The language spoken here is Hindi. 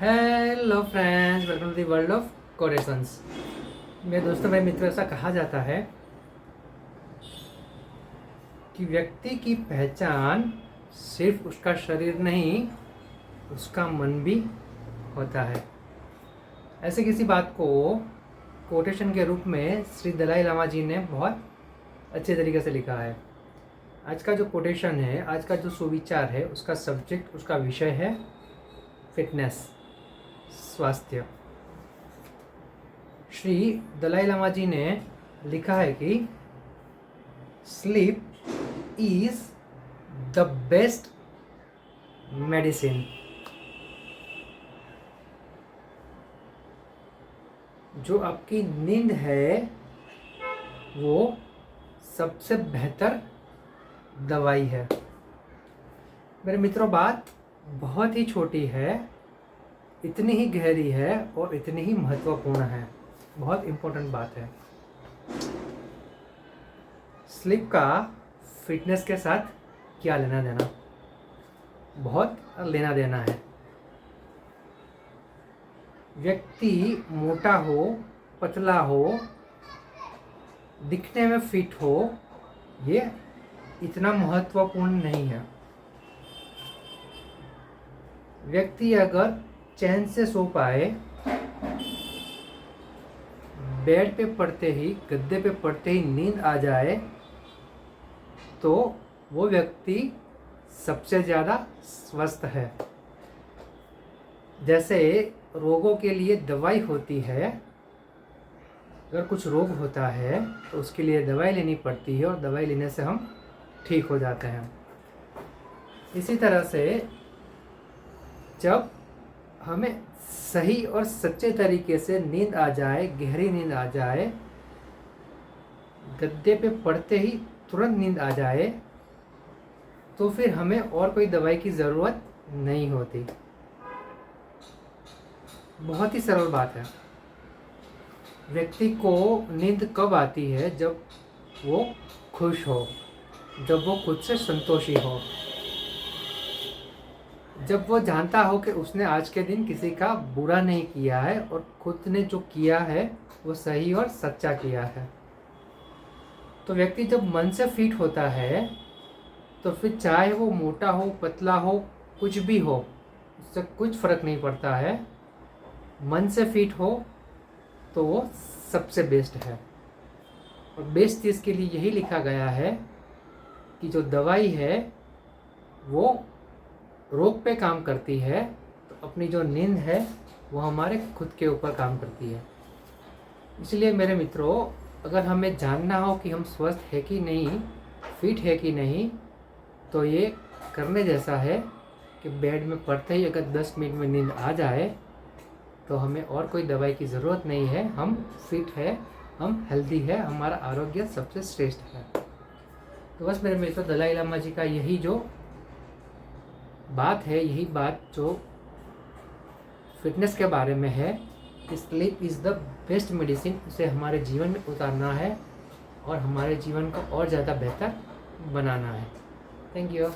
Hello friends, welcome to the world of कोरेशंस। मेरे दोस्तों, मेरे मित्रों, ऐसा कहा जाता है कि व्यक्ति की पहचान सिर्फ उसका शरीर नहीं, उसका मन भी होता है। ऐसे किसी बात को कोटेशन के रूप में श्री दलाई लामा जी ने बहुत अच्छे तरीके से लिखा है। आज का जो कोटेशन है, आज का जो सुविचार है, उसका सब्जेक्ट, उसका विषय है फिटनेस, स्वास्थ्य। श्री दलाई लामा जी ने लिखा है कि sleep is the best medicine. जो आपकी नींद है वो सबसे बेहतर दवाई है। मेरे मित्रों, बात बहुत ही छोटी है, इतनी ही गहरी है और इतनी ही महत्वपूर्ण है। बहुत इम्पोर्टेंट बात है। स्लीप का फिटनेस के साथ क्या लेना देना? बहुत लेना देना है। व्यक्ति मोटा हो, पतला हो, दिखने में फिट हो, ये इतना महत्वपूर्ण नहीं है। व्यक्ति अगर चैन से सो पाए, बेड पे पड़ते ही, गद्दे पे पड़ते ही नींद आ जाए, तो वो व्यक्ति सबसे ज़्यादा स्वस्थ है। जैसे रोगों के लिए दवाई होती है, अगर कुछ रोग होता है तो उसके लिए दवाई लेनी पड़ती है और दवाई लेने से हम ठीक हो जाते हैं। इसी तरह से जब हमें सही और सच्चे तरीके से नींद आ जाए, गहरी नींद आ जाए, गद्दे पे पड़ते ही तुरंत नींद आ जाए, तो फिर हमें और कोई दवाई की ज़रूरत नहीं होती। बहुत ही सरल बात है। व्यक्ति को नींद कब आती है? जब वो खुश हो, जब वो खुद से संतोषी हो, जब वो जानता हो कि उसने आज के दिन किसी का बुरा नहीं किया है और खुद ने जो किया है वो सही और सच्चा किया है। तो व्यक्ति जब मन से फिट होता है तो फिर चाहे वो मोटा हो, पतला हो, कुछ भी हो, उससे कुछ फर्क नहीं पड़ता है। मन से फिट हो तो वो सबसे बेस्ट है। और बेस्ट चीज़ के लिए यही लिखा गया है कि जो दवाई है वो रोग पे काम करती है, तो अपनी जो नींद है वो हमारे खुद के ऊपर काम करती है। इसलिए मेरे मित्रों, अगर हमें जानना हो कि हम स्वस्थ है कि नहीं, फिट है कि नहीं, तो ये करने जैसा है कि बेड में पड़ते ही अगर 10 मिनट में नींद आ जाए तो हमें और कोई दवाई की ज़रूरत नहीं है। हम फिट है, हम हेल्दी है, हमारा आरोग्य सबसे श्रेष्ठ है। तो बस मेरे मित्रों, दलाई लामा जी का यही जो बात है, यही बात जो फिटनेस के बारे में है, sleep is the best medicine, उसे हमारे जीवन में उतारना है और हमारे जीवन को और ज़्यादा बेहतर बनाना है। Thank you.